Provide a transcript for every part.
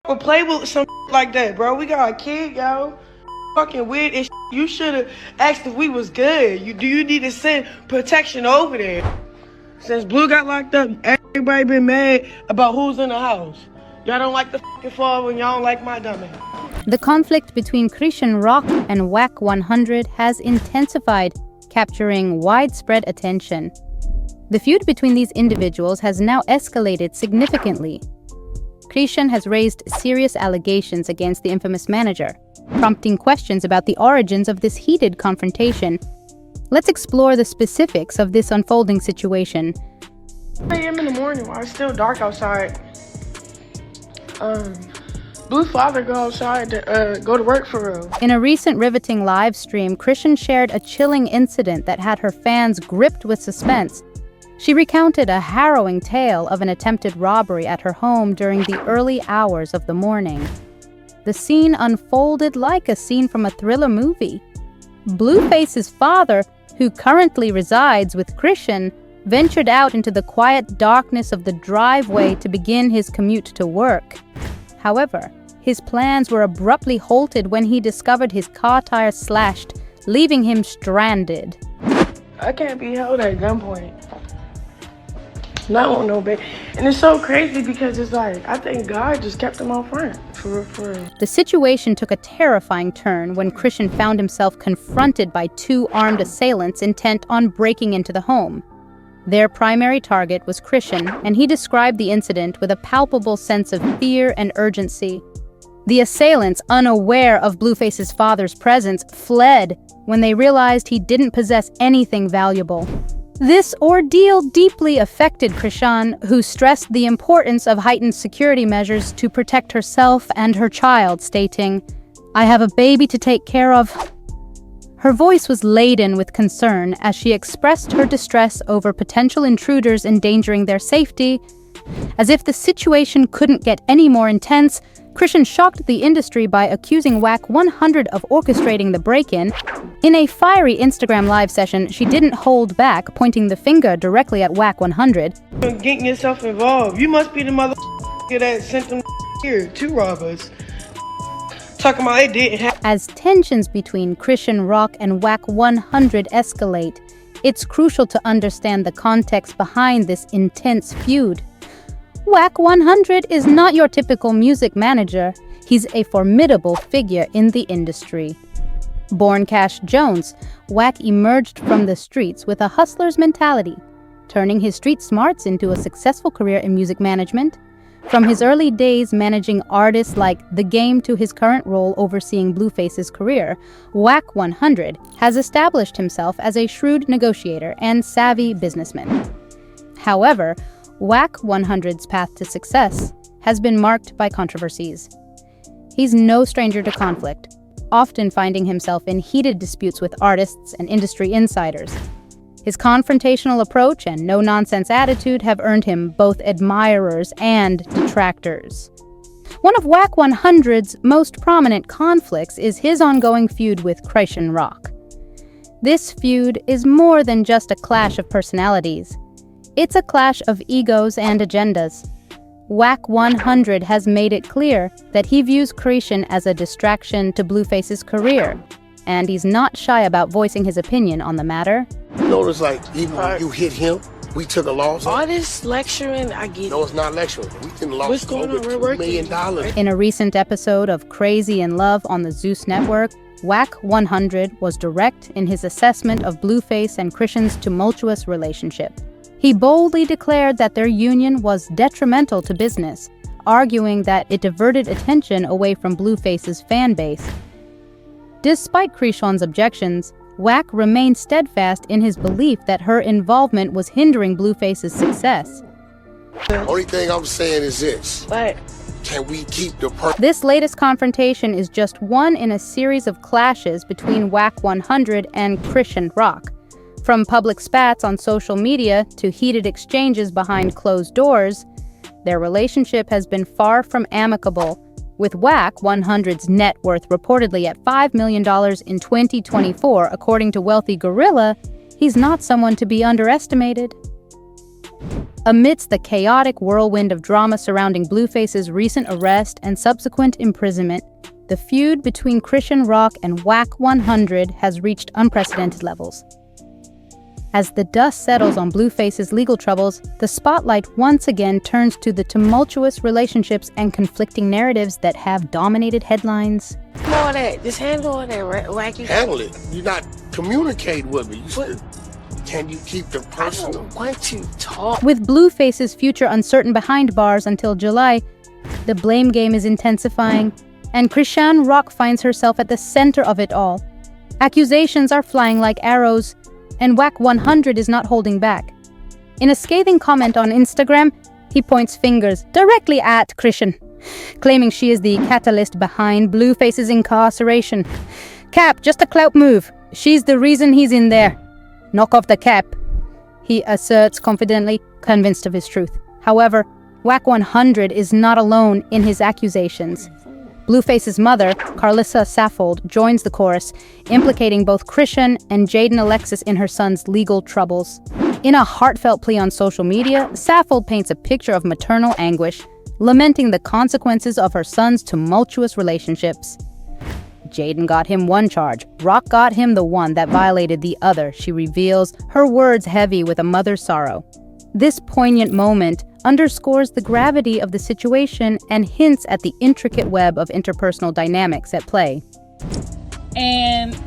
would play with some like that, bro. We got a kid, yo. Fucking weird and you should have asked if we was good. Do you need to send protection over there? Since Blue got locked up, everybody been mad about who's in the house. Y'all don't like the fucking fall and y'all don't like my dumbass. The conflict between Chrisean Rock and Wack 100 has intensified, capturing widespread attention. The feud between these individuals has now escalated significantly. Chrisean has raised serious allegations against the infamous manager, prompting questions about the origins of this heated confrontation. Let's explore the specifics of this unfolding situation. 3 a.m. in the morning while it's still dark outside. Blue's father go outside to go to work for real. In a recent riveting live stream, Chrisean shared a chilling incident that had her fans gripped with suspense. She recounted a harrowing tale of an attempted robbery at her home during the early hours of the morning. The scene unfolded like a scene from a thriller movie. Blueface's father, who currently resides with Chrisean, ventured out into the quiet darkness of the driveway to begin his commute to work. However, his plans were abruptly halted when he discovered his car tire slashed, leaving him stranded. I can't be held at gunpoint. Not on no bed. And it's so crazy because it's like, I think God just kept him out front. For real. The situation took a terrifying turn when Chrisean found himself confronted by 2 armed assailants intent on breaking into the home. Their primary target was Chrisean, and he described the incident with a palpable sense of fear and urgency. The assailants, unaware of Blueface's father's presence, fled when they realized he didn't possess anything valuable. This ordeal deeply affected Chrisean, who stressed the importance of heightened security measures to protect herself and her child, stating, "I have a baby to take care of." Her voice was laden with concern as she expressed her distress over potential intruders endangering their safety. As if the situation couldn't get any more intense, Chrisean shocked the industry by accusing Wack 100 of orchestrating the break-in. In a fiery Instagram live session, she didn't hold back, pointing the finger directly at Wack 100. You're getting yourself involved. You must be the motherfucker that sent them here to rob us. Talking about it didn't happen. As tensions between Chrisean Rock and Wack 100 escalate, it's crucial to understand the context behind this intense feud. Wack 100 is not your typical music manager. He's a formidable figure in the industry. Born Cash Jones, Wack emerged from the streets with a hustler's mentality, turning his street smarts into a successful career in music management. From his early days managing artists like The Game to his current role overseeing Blueface's career, Wack 100 has established himself as a shrewd negotiator and savvy businessman. However, Wack 100's path to success has been marked by controversies. He's no stranger to conflict, often finding himself in heated disputes with artists and industry insiders. His confrontational approach and no-nonsense attitude have earned him both admirers and detractors. One of Wack 100's most prominent conflicts is his ongoing feud with Chrisean Rock. This feud is more than just a clash of personalities. It's a clash of egos and agendas. Wack 100 has made it clear that he views Chrisean as a distraction to Blueface's career, and he's not shy about voicing his opinion on the matter. Notice, like, even when you hit him, we took a loss. All this lecturing, I get it. No, it's not lecturing. We can What's lost going over on? We're $2 million. In a recent episode of Crazy in Love on the Zeus Network, Wack 100 was direct in his assessment of Blueface and Chrisean's tumultuous relationship. He boldly declared that their union was detrimental to business, arguing that it diverted attention away from Blueface's fan base. Despite Chrisean's objections, Wack remained steadfast in his belief that her involvement was hindering Blueface's success. The only thing I'm saying is this. What? Can we keep the This latest confrontation is just one in a series of clashes between Wack 100 and Chrisean Rock. From public spats on social media to heated exchanges behind closed doors, their relationship has been far from amicable, with Wack 100's net worth reportedly at $5 million in 2024, according to Wealthy Gorilla. He's not someone to be underestimated. Amidst the chaotic whirlwind of drama surrounding Blueface's recent arrest and subsequent imprisonment, the feud between Chrisean Rock and Wack 100 has reached unprecedented levels. As the dust settles on Blueface's legal troubles, the spotlight once again turns to the tumultuous relationships and conflicting narratives that have dominated headlines. All that. Just handle all that, Wacky. Handle it. You're not communicating with me. Can you keep the personal? I don't want to talk. With Blueface's future uncertain behind bars until July, the blame game is intensifying, and Chrishan Rock finds herself at the center of it all. Accusations are flying like arrows, and Wack 100 is not holding back. In a scathing comment on Instagram, he points fingers directly at Chrisean, claiming she is the catalyst behind Blueface's incarceration. Cap, just a clout move. She's the reason he's in there. Knock off the cap, he asserts confidently, convinced of his truth. However, Wack 100 is not alone in his accusations. Blueface's mother, Carlissa Saffold, joins the chorus, implicating both Chrisean and Jaden Alexis in her son's legal troubles. In a heartfelt plea on social media, Saffold paints a picture of maternal anguish, lamenting the consequences of her son's tumultuous relationships. Jaden got him one charge, Rock got him the one that violated the other, she reveals, her words heavy with a mother's sorrow. This poignant moment underscores the gravity of the situation and hints at the intricate web of interpersonal dynamics at play. And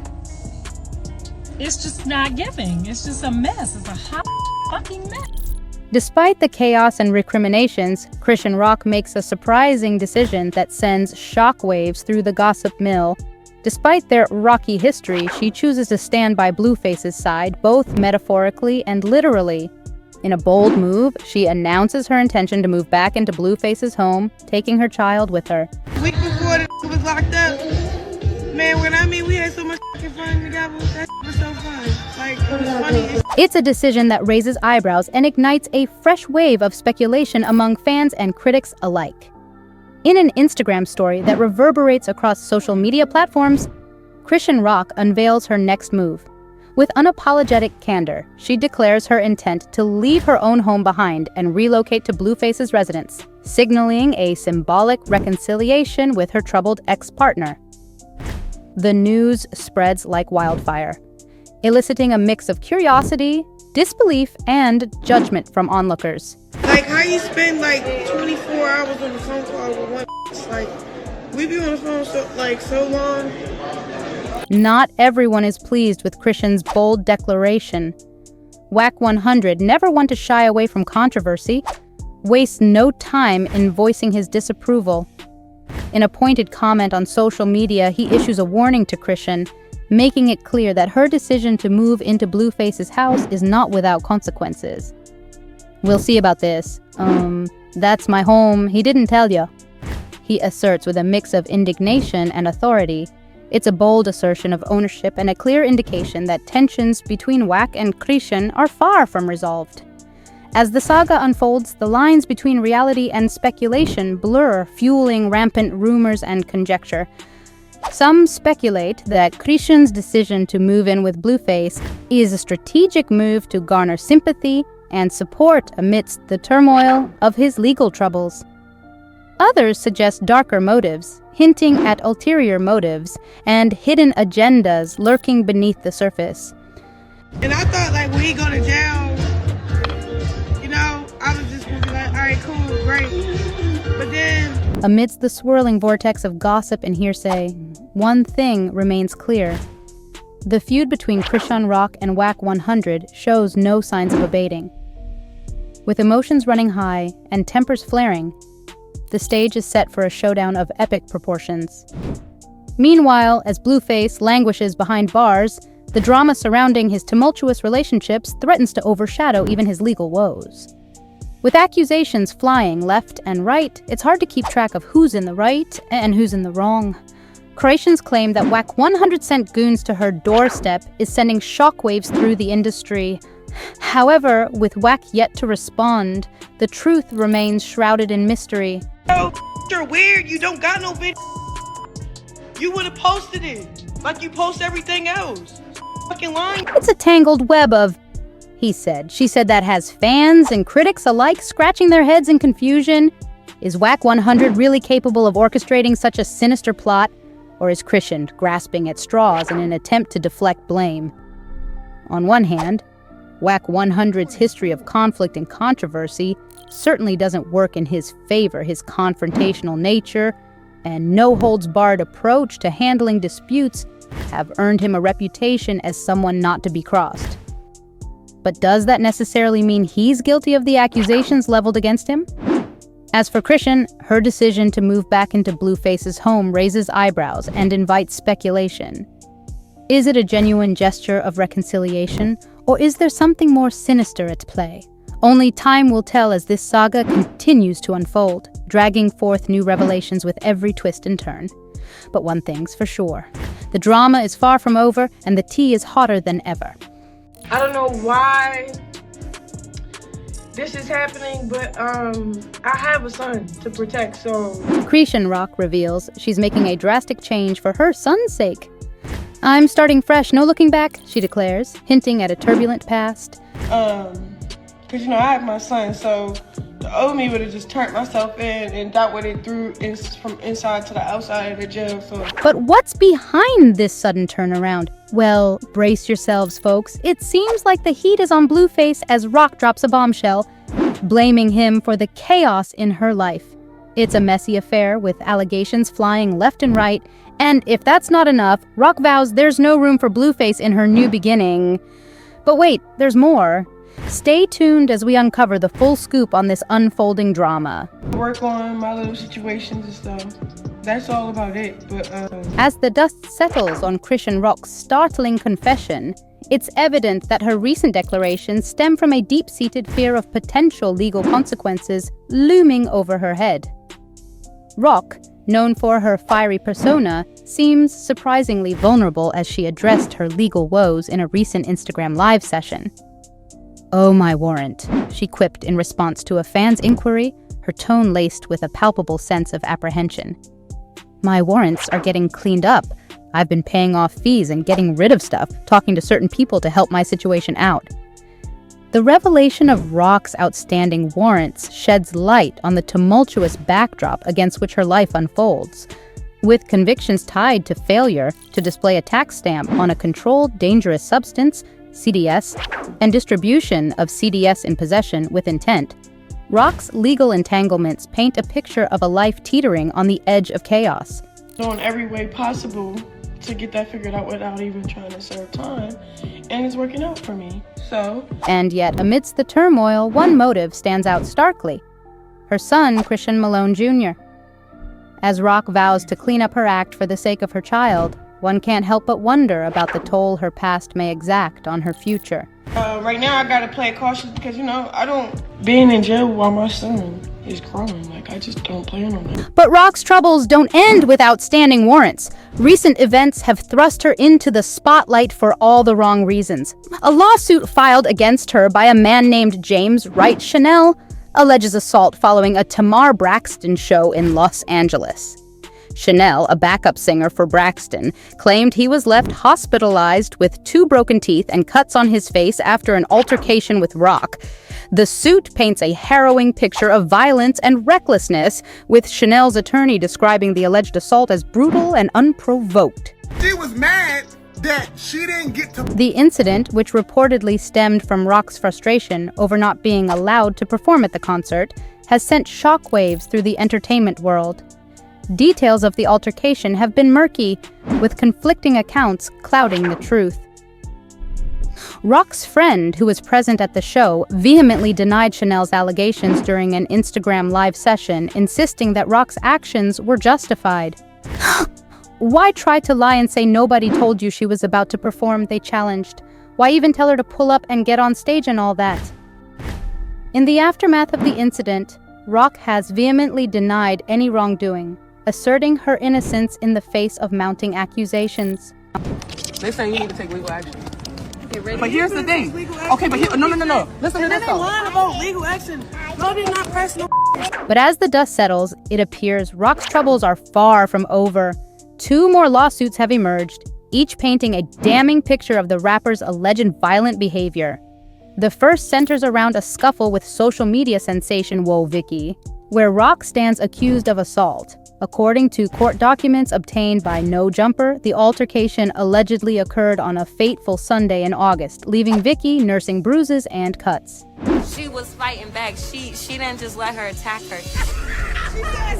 it's just not giving. It's just a mess. It's a hot fucking mess. Despite the chaos and recriminations, Chrisean Rock makes a surprising decision that sends shockwaves through the gossip mill. Despite their rocky history, she chooses to stand by Blueface's side, both metaphorically and literally. In a bold move, she announces her intention to move back into Blueface's home, taking her child with her. Week before the was locked up, man, we had so much fun together. That was so fun. Like, it was funny. It's a decision that raises eyebrows and ignites a fresh wave of speculation among fans and critics alike. In an Instagram story that reverberates across social media platforms, Chrisean Rock unveils her next move. With unapologetic candor, she declares her intent to leave her own home behind and relocate to Blueface's residence, signaling a symbolic reconciliation with her troubled ex-partner. The news spreads like wildfire, eliciting a mix of curiosity, disbelief, and judgment from onlookers. Like, how you spend like 24 hours on the phone call with one like, we be on the phone so long. Not everyone is pleased with Chrisean's bold declaration. Wack 100, never one to shy away from controversy, wastes no time in voicing his disapproval. In a pointed comment on social media, he issues a warning to Chrisean, making it clear that her decision to move into Blueface's house is not without consequences. We'll see about this. That's my home, he didn't tell ya, he asserts with a mix of indignation and authority. It's a bold assertion of ownership and a clear indication that tensions between Wack and Chrisean are far from resolved. As the saga unfolds, the lines between reality and speculation blur, fueling rampant rumors and conjecture. Some speculate that Chrisean's decision to move in with Blueface is a strategic move to garner sympathy and support amidst the turmoil of his legal troubles. Others suggest darker motives, hinting at ulterior motives and hidden agendas lurking beneath the surface. And I thought, like, when he go to jail, I was just gonna be like, all right, cool, great. But then, amidst the swirling vortex of gossip and hearsay, one thing remains clear. The feud between Chrishan Rock and Wack 100 shows no signs of abating. With emotions running high and tempers flaring, the stage is set for a showdown of epic proportions. Meanwhile, as Blueface languishes behind bars, the drama surrounding his tumultuous relationships threatens to overshadow even his legal woes. With accusations flying left and right, it's hard to keep track of who's in the right and who's in the wrong. Chrisean's claim that Wack 100 sent goons to her doorstep is sending shockwaves through the industry. However, with Wack yet to respond, the truth remains shrouded in mystery. yo, you're weird. You don't got no video. You would have posted it like you post everything else. Fucking lying. It's a tangled web of he said. She said that has fans and critics alike scratching their heads in confusion. Is Wack 100 really capable of orchestrating such a sinister plot? Or is Chrishan grasping at straws in an attempt to deflect blame? On one hand, Wack 100's history of conflict and controversy certainly doesn't work in his favor. His confrontational nature and no-holds-barred approach to handling disputes have earned him a reputation as someone not to be crossed. But does that necessarily mean he's guilty of the accusations leveled against him? As for Chrishan, her decision to move back into Blueface's home raises eyebrows and invites speculation. Is it a genuine gesture of reconciliation, or is there something more sinister at play? Only time will tell as this saga continues to unfold, dragging forth new revelations with every twist and turn. But one thing's for sure. The drama is far from over, and the tea is hotter than ever. I don't know why this is happening, but I have a son to protect, so... Chrisean Rock reveals she's making a drastic change for her son's sake. I'm starting fresh, no looking back, she declares, hinting at a turbulent past. Because, I have my son, so the old me would have just turned myself in, and that would have threw from inside to the outside of the jail, so... But what's behind this sudden turnaround? Well, brace yourselves, folks. It seems like the heat is on Blueface as Rock drops a bombshell, blaming him for the chaos in her life. It's a messy affair with allegations flying left and right, and if that's not enough, Rock vows there's no room for Blueface in her new beginning. But wait, there's more. Stay tuned as we uncover the full scoop on this unfolding drama. Work on my little situations and stuff. That's all about it, but As the dust settles on Chrishan Rock's startling confession, it's evident that her recent declarations stem from a deep-seated fear of potential legal consequences looming over her head. Rock, known for her fiery persona, seems surprisingly vulnerable as she addressed her legal woes in a recent Instagram Live session. "Oh, my warrant," she quipped in response to a fan's inquiry, her tone laced with a palpable sense of apprehension. "My warrants are getting cleaned up. I've been paying off fees and getting rid of stuff, talking to certain people to help my situation out." The revelation of Rock's outstanding warrants sheds light on the tumultuous backdrop against which her life unfolds. With convictions tied to failure to display a tax stamp on a controlled dangerous substance, CDS, and distribution of CDS in possession with intent, Rock's legal entanglements paint a picture of a life teetering on the edge of chaos. Doing every way possible to get that figured out without even trying to serve time, and it's working out for me, so... And yet, amidst the turmoil, one motive stands out starkly: her son, Chrishan Malone Jr. As Rock vows to clean up her act for the sake of her child, one can't help but wonder about the toll her past may exact on her future. Right now I gotta play it cautious because, I don't... Being in jail while my son is growing, I just don't plan on that. But Rock's troubles don't end with outstanding warrants. Recent events have thrust her into the spotlight for all the wrong reasons. A lawsuit filed against her by a man named James Wright Chanel alleges assault following a Tamar Braxton show in Los Angeles. Chanel, a backup singer for Braxton, claimed he was left hospitalized with 2 broken teeth and cuts on his face after an altercation with Rock. The suit paints a harrowing picture of violence and recklessness, with Chanel's attorney describing the alleged assault as brutal and unprovoked. She was mad that she didn't get to... The incident, which reportedly stemmed from Rock's frustration over not being allowed to perform at the concert, has sent shockwaves through the entertainment world. Details of the altercation have been murky, with conflicting accounts clouding the truth. Rock's friend, who was present at the show, vehemently denied Chanel's allegations during an Instagram Live session, insisting that Rock's actions were justified. "Why try to lie and say nobody told you she was about to perform?" they challenged. "Why even tell her to pull up and get on stage and all that?" In the aftermath of the incident, Rock has vehemently denied any wrongdoing, asserting her innocence in the face of mounting accusations. They're saying you need to take legal action. But here's the thing. Okay, but no. Listen to this though. Lying about legal action. No, they're not pressing. But as the dust settles, it appears Rock's troubles are far from over. 2 more lawsuits have emerged, each painting a damning picture of the rapper's alleged violent behavior. The first centers around a scuffle with social media sensation Whoa Vicky, where Rock stands accused of assault. According to court documents obtained by No Jumper, the altercation allegedly occurred on a fateful Sunday in August, leaving Vicky nursing bruises and cuts. She was fighting back. She didn't just let her attack her.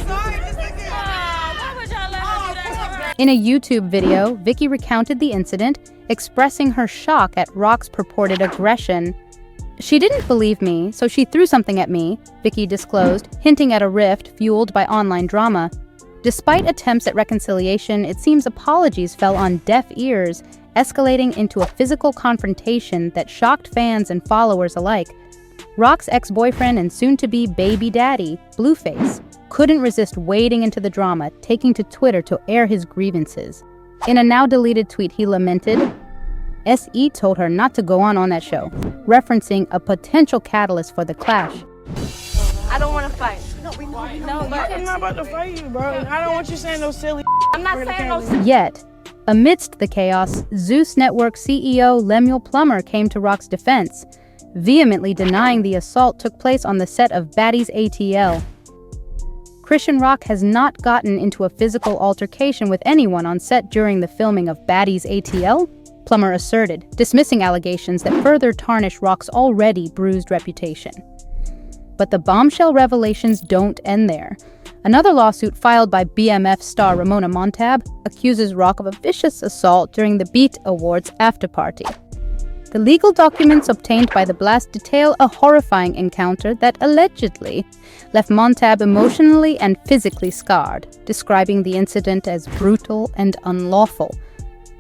Why would y'all let her do that? In a YouTube video, Vicky recounted the incident, expressing her shock at Rock's purported aggression. "She didn't believe me, so she threw something at me," Vicky disclosed, hinting at a rift fueled by online drama. Despite attempts at reconciliation, it seems apologies fell on deaf ears, escalating into a physical confrontation that shocked fans and followers alike. Rock's ex-boyfriend and soon-to-be baby daddy, Blueface, couldn't resist wading into the drama, taking to Twitter to air his grievances. In a now-deleted tweet, he lamented, "SE told her not to go on that show," referencing a potential catalyst for the clash. I don't want to fight. I'm not about to fight you, bro. I don't want you saying no silly. I'm not saying no silly. Yet, amidst the chaos, Zeus Network CEO Lemuel Plummer came to Rock's defense, vehemently denying the assault took place on the set of Baddies ATL. Chrisean Rock has not gotten into a physical altercation with anyone on set during the filming of Baddies ATL, Plummer asserted, dismissing allegations that further tarnish Rock's already bruised reputation. But the bombshell revelations don't end there. Another lawsuit filed by BMF star Ramona Montab accuses Rock of a vicious assault during the BEAT Awards after-party. The legal documents obtained by the blast detail a horrifying encounter that allegedly left Montab emotionally and physically scarred, describing the incident as brutal and unlawful.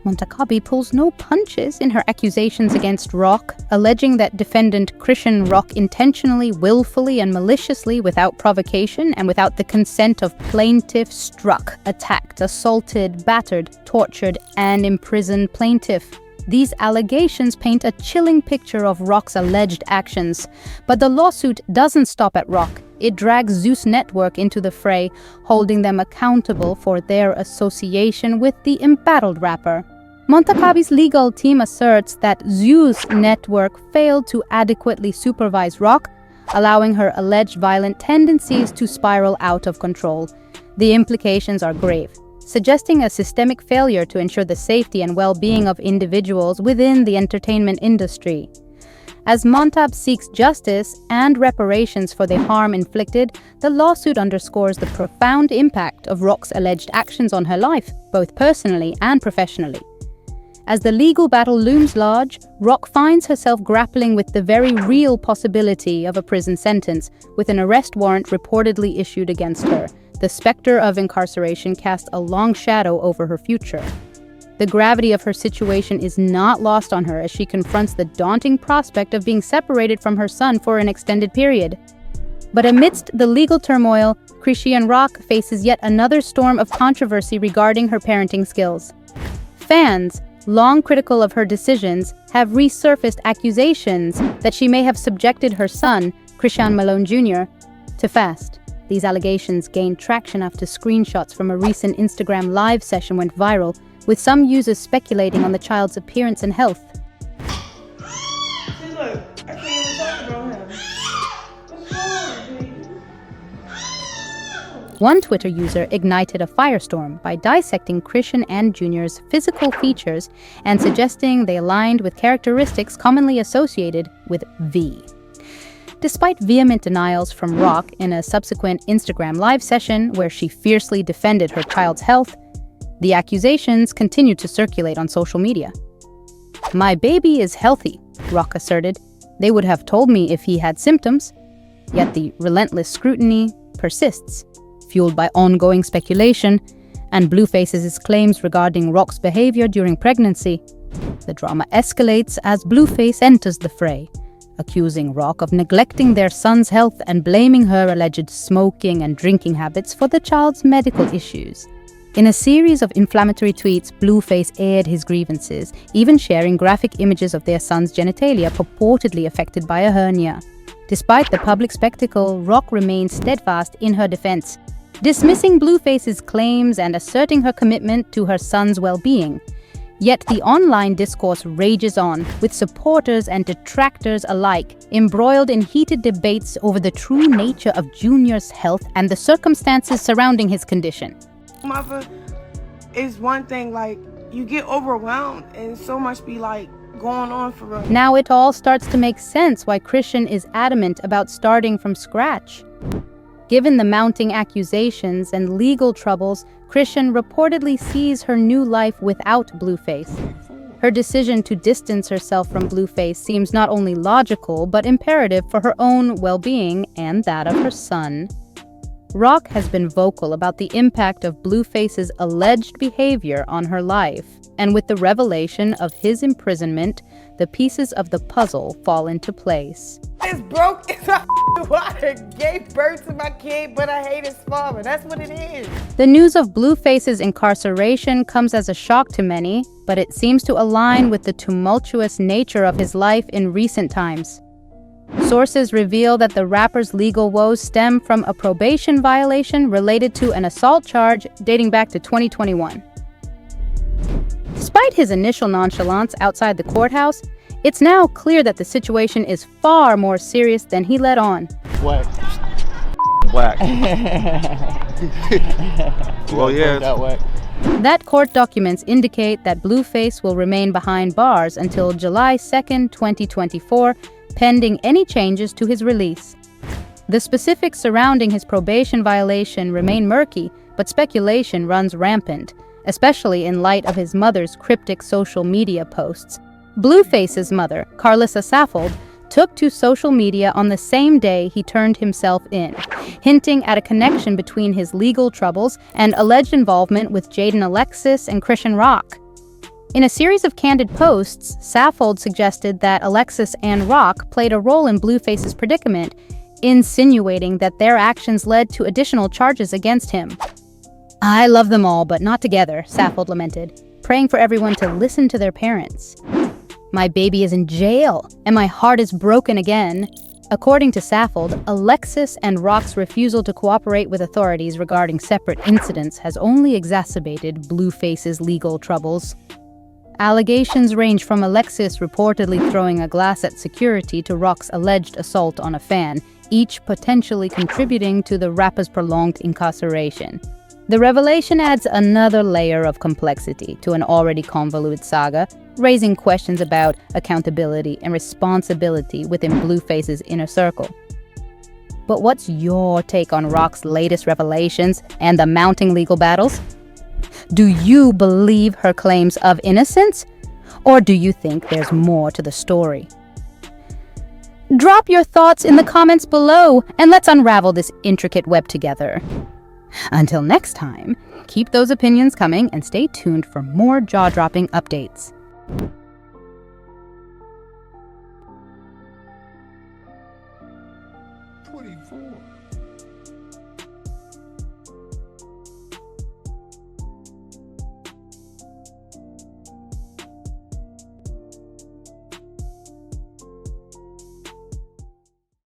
Montakabi pulls no punches in her accusations against Rock, alleging that defendant Chrishan Rock intentionally, willfully, and maliciously, without provocation and without the consent of plaintiff, struck, attacked, assaulted, battered, tortured, and imprisoned plaintiff. These allegations paint a chilling picture of Rock's alleged actions. But the lawsuit doesn't stop at Rock. It drags Zeus Network into the fray, holding them accountable for their association with the embattled rapper. Montakabi's legal team asserts that Zeus Network failed to adequately supervise Rock, allowing her alleged violent tendencies to spiral out of control. The implications are grave, suggesting a systemic failure to ensure the safety and well-being of individuals within the entertainment industry. As Montab seeks justice and reparations for the harm inflicted, the lawsuit underscores the profound impact of Rock's alleged actions on her life, both personally and professionally. As the legal battle looms large, Rock finds herself grappling with the very real possibility of a prison sentence, with an arrest warrant reportedly issued against her. The specter of incarceration casts a long shadow over her future. The gravity of her situation is not lost on her as she confronts the daunting prospect of being separated from her son for an extended period. But amidst the legal turmoil, Chrisean Rock faces yet another storm of controversy regarding her parenting skills. Fans, long critical of her decisions, have resurfaced accusations that she may have subjected her son, Chrishan Malone Jr., to fast. These allegations gained traction after screenshots from a recent Instagram live session went viral, with some users speculating on the child's appearance and health. See, look, I can't even talk about him. What's wrong, baby? One Twitter user ignited a firestorm by dissecting Chrishan and Jr.'s physical features and suggesting they aligned with characteristics commonly associated with V. Despite vehement denials from Rock in a subsequent Instagram live session where she fiercely defended her child's health, the accusations continued to circulate on social media. "My baby is healthy," Rock asserted. "They would have told me if he had symptoms." Yet the relentless scrutiny persists, fueled by ongoing speculation and Blueface's claims regarding Rock's behavior during pregnancy. The drama escalates as Blueface enters the fray, accusing Rock of neglecting their son's health and blaming her alleged smoking and drinking habits for the child's medical issues. In a series of inflammatory tweets, Blueface aired his grievances, even sharing graphic images of their son's genitalia purportedly affected by a hernia. Despite the public spectacle, Rock remained steadfast in her defense, dismissing Blueface's claims and asserting her commitment to her son's well-being. Yet the online discourse rages on, with supporters and detractors alike embroiled in heated debates over the true nature of Junior's health and the circumstances surrounding his condition. Mother is one thing, like, you get overwhelmed and so much be like going on for real. Now it all starts to make sense why Chrishan is adamant about starting from scratch. Given the mounting accusations and legal troubles, Chrishan reportedly sees her new life without Blueface. Her decision to distance herself from Blueface seems not only logical, but imperative for her own well-being and that of her son. Rock has been vocal about the impact of Blueface's alleged behavior on her life, and with the revelation of his imprisonment, the pieces of the puzzle fall into place. It's broke. It's a water. Gave birth to my kid, but I hate his father. That's what it is. The news of Blueface's incarceration comes as a shock to many, but it seems to align with the tumultuous nature of his life in recent times. Sources reveal that the rapper's legal woes stem from a probation violation related to an assault charge dating back to 2021. Despite his initial nonchalance outside the courthouse, it's now clear that the situation is far more serious than he let on. Wack. Wack. Well, yeah. That court documents indicate that Blueface will remain behind bars until July 2nd, 2024, pending any changes to his release. The specifics surrounding his probation violation remain murky, but speculation runs rampant, especially in light of his mother's cryptic social media posts. Blueface's mother, Carlissa Saffold, took to social media on the same day he turned himself in, hinting at a connection between his legal troubles and alleged involvement with Jaden Alexis and Chrisean Rock. In a series of candid posts, Saffold suggested that Alexis and Rock played a role in Blueface's predicament, insinuating that their actions led to additional charges against him. "I love them all, but not together," Saffold lamented, praying for everyone to listen to their parents. "My baby is in jail, and my heart is broken again." According to Saffold, Alexis and Rock's refusal to cooperate with authorities regarding separate incidents has only exacerbated Blueface's legal troubles. Allegations range from Alexis reportedly throwing a glass at security to Rock's alleged assault on a fan, each potentially contributing to the rapper's prolonged incarceration. The revelation adds another layer of complexity to an already convoluted saga, raising questions about accountability and responsibility within Blueface's inner circle. But what's your take on Rock's latest revelations and the mounting legal battles? Do you believe her claims of innocence? Or do you think there's more to the story? Drop your thoughts in the comments below, and let's unravel this intricate web together. Until next time, keep those opinions coming and stay tuned for more jaw-dropping updates. 24.